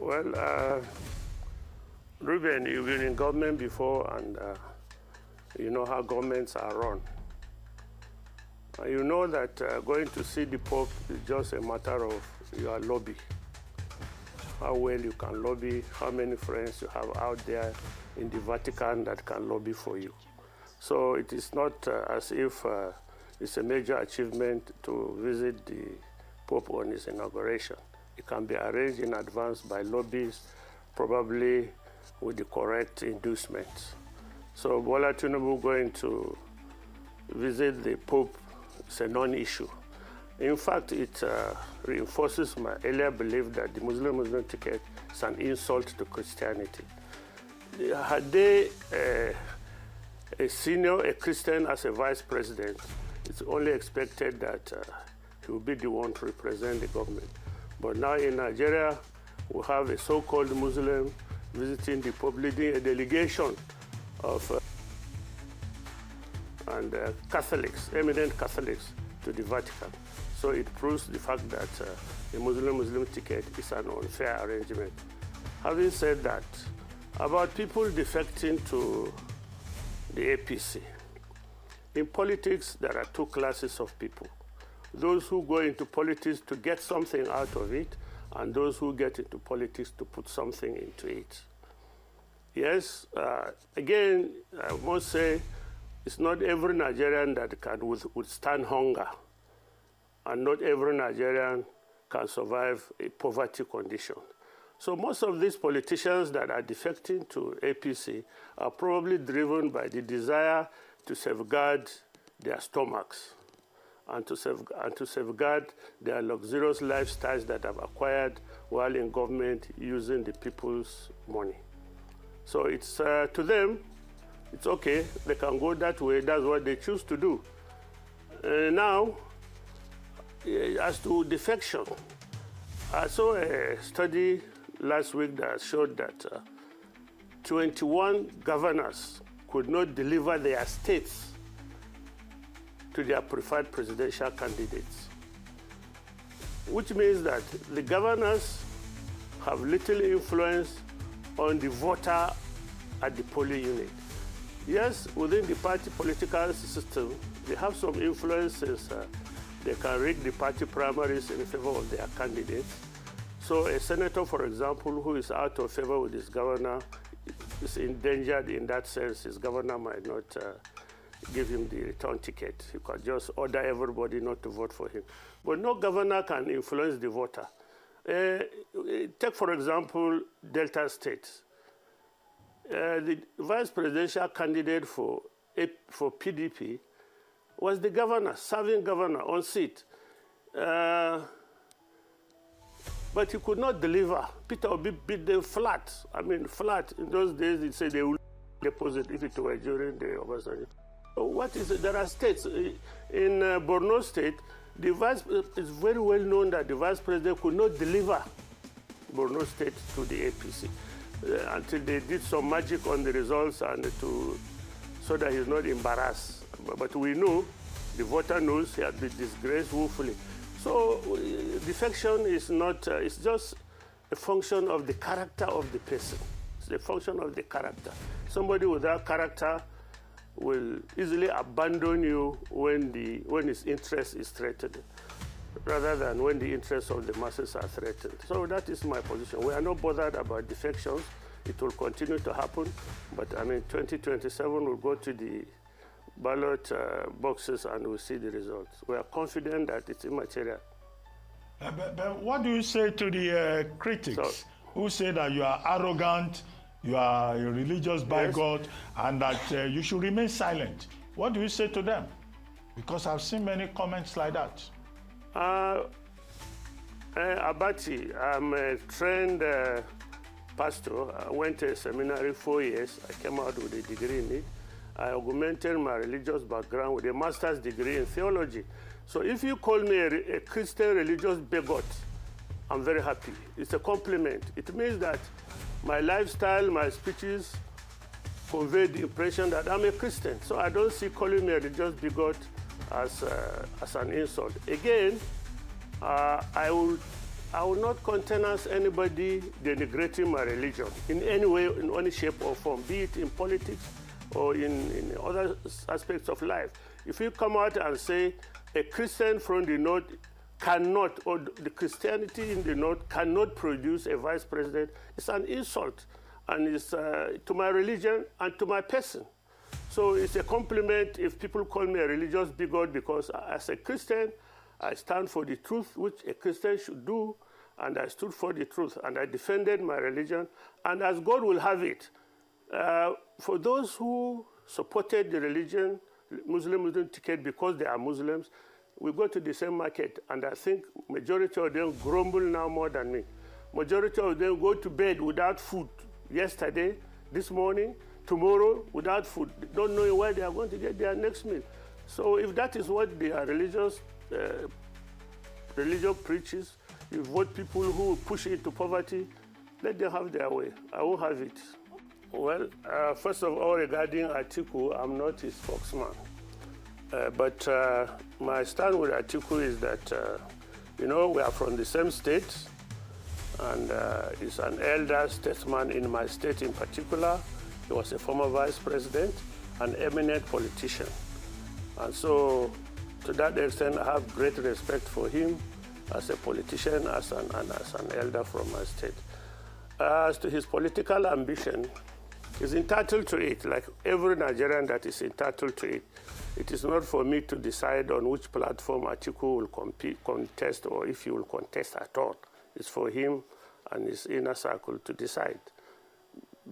Well, Ruben, you've been in government before, and you know how governments are run. You know that going to see the Pope is just a matter of your lobby. How well you can lobby, how many friends you have out there in the Vatican that can lobby for you. So it is not as if it's a major achievement to visit the Pope on his inauguration. It can be arranged in advance by lobbies, probably with the correct inducements. So Bola Tinubu going to visit the Pope is a non-issue. In fact, it reinforces my earlier belief that the Muslim ticket is an insult to Christianity. Had they a Christian as a vice president, it's only expected that he will be the one to represent the government. But now in Nigeria, we have a so-called Muslim visiting the Pope, leading a delegation of Catholics, eminent Catholics, to the Vatican. So it proves the fact that the Muslim ticket is an unfair arrangement. Having said that, about people defecting to the APC. In politics, there are two classes of people. Those who go into politics to get something out of it, and those who get into politics to put something into it. Yes, again, I must say, it's not every Nigerian that can withstand hunger, and not every Nigerian can survive a poverty condition. So most of these politicians that are defecting to APC are probably driven by the desire to safeguard their stomachs and to safeguard their luxurious lifestyles that have acquired while in government using the people's money. So it's to them, it's okay, they can go that way, that's what they choose to do. Now, as to defection, I saw a study last week that showed that 21 governors could not deliver their states to their preferred presidential candidates, which means that the governors have little influence on the voter at the polling unit. Yes, within the party political system, they have some influences. They can rig the party primaries in favor of their candidates. So a senator, for example, who is out of favor with his governor is endangered in that sense. His governor might not give him the return ticket. He can just order everybody not to vote for him. But no governor can influence the voter. Take, for example, Delta State. The vice presidential candidate for PDP was the governor, serving governor on seat. But he could not deliver. Peter Obi beat them flat. I mean, flat. In those days, they said they would deposit if it were during the Obasanjo. What is it? There are states. In Borno State, the it's very well known that the vice president could not deliver Borno State to the APC until they did some magic on the results and so that he's not embarrassed. But we know, the voter knows he has been disgraced woefully. So defection is not, it's just a function of the character of the person. It's a function of the character. Somebody without character will easily abandon you when his interest is threatened, rather than when the interests of the masses are threatened. So that is my position. We are not bothered about defections. It will continue to happen, but I mean, 2027 we'll go to the ballot boxes and we'll see the results. We are confident that it's immaterial. But what do you say to the critics who say that you are arrogant, you are a religious bigot, and that you should remain silent? What do you say to them? Because I've seen many comments like that. Abati, I'm a trained pastor. I went to a seminary 4 years. I came out with a degree in it. I augmented my religious background with a master's degree in theology. So if you call me a Christian religious bigot, I'm very happy. It's a compliment. It means that my lifestyle, my speeches convey the impression that I'm a Christian. So I don't see calling me a religious bigot as an insult. Again, I will I will not countenance anybody denigrating my religion in any way, in any shape or form, be it in politics or in other aspects of life. If you come out and say a Christian from the North cannot, or the Christianity in the North cannot produce a vice president, it's an insult, and it's to my religion and to my person. So it's a compliment if people call me a religious bigot, because as a Christian, I stand for the truth, which a Christian should do, and I stood for the truth, and I defended my religion, and as God will have it, for those who supported the religion, Muslim ticket because they are Muslims, we go to the same market, and I think majority of them grumble now more than me. Majority of them go to bed without food yesterday, this morning, tomorrow without food, don't know where they are going to get their next meal. So if that is what their religion preaches, you vote people who push into poverty, let them have their way. I won't have it. Well, first of all, regarding Atiku, I'm not his spokesman. But my stand with Atiku is that, we are from the same state, and he's an elder statesman in my state in particular. He was a former vice president, an eminent politician. And so, to that extent, I have great respect for him as a politician, as an elder from my state. As to his political ambition, he's entitled to it, like every Nigerian that is entitled to it. It is not for me to decide on which platform Atiku will contest, or if he will contest at all. It's for him and his inner circle to decide.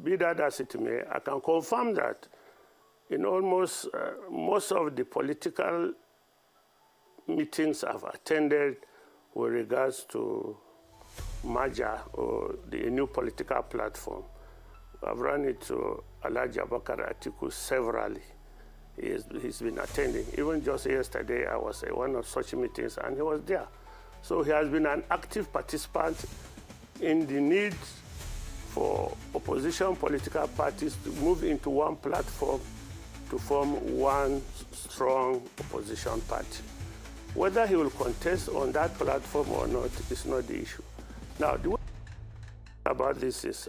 Be that as it may, I can confirm that in almost most of the political meetings I've attended with regards to merger or the new political platform, I've run into Alhaji Abubakar Atiku severally. He's been attending. Even just yesterday, I was at one of such meetings, and he was there. So he has been an active participant in the need for opposition political parties to move into one platform to form one strong opposition party. Whether he will contest on that platform or not is not the issue. Now, the way about this is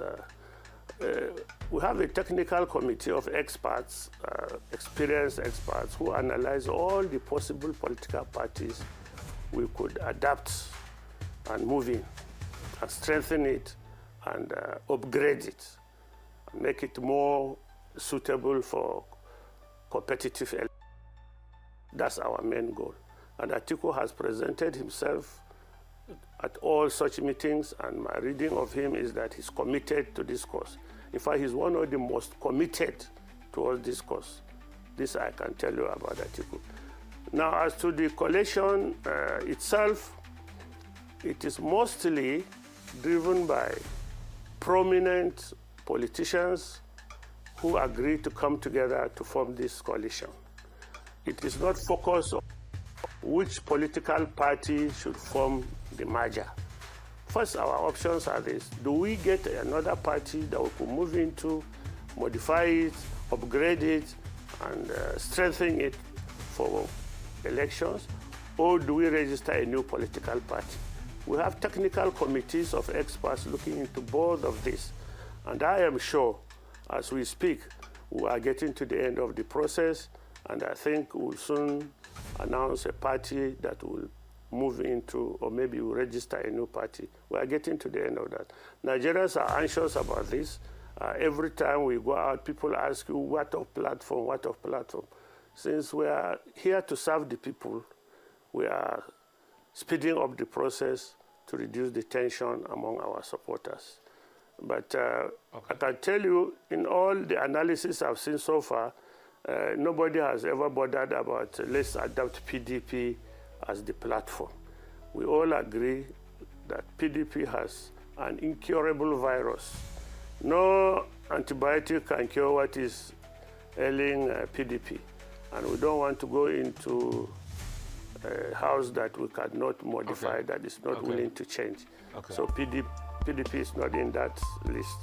we have a technical committee of experts, experienced experts, who analyze all the possible political parties we could adapt and move in, and strengthen it, and upgrade it, and make it more suitable for competitive elections. That's our main goal. And Atiku has presented himself at all such meetings, and my reading of him is that he's committed to this cause. In fact, he's one of the most committed towards this cause. This I can tell you about Atiku. Now, as to the coalition itself, it is mostly driven by prominent politicians who agree to come together to form this coalition. It is not focused on which political party should form the merger. First, our options are this. Do we get another party that we could move into, modify it, upgrade it, and strengthen it for elections? Or do we register a new political party? We have technical committees of experts looking into both of these. And I am sure, as we speak, we are getting to the end of the process, and I think we'll soon announce a party that will move into, or maybe we'll register a new party. We are getting to the end of that. Nigerians are anxious about this. Every time we go out, people ask you, what of platform, what of platform? Since we are here to serve the people, we are speeding up the process to reduce the tension among our supporters. But I can tell you, in all the analysis I've seen so far, nobody has ever bothered about let's adopt PDP as the platform. We all agree that PDP has an incurable virus. No antibiotic can cure what is ailing PDP. And we don't want to go into a house that we cannot modify, that is not willing to change. So PDP is not in that list.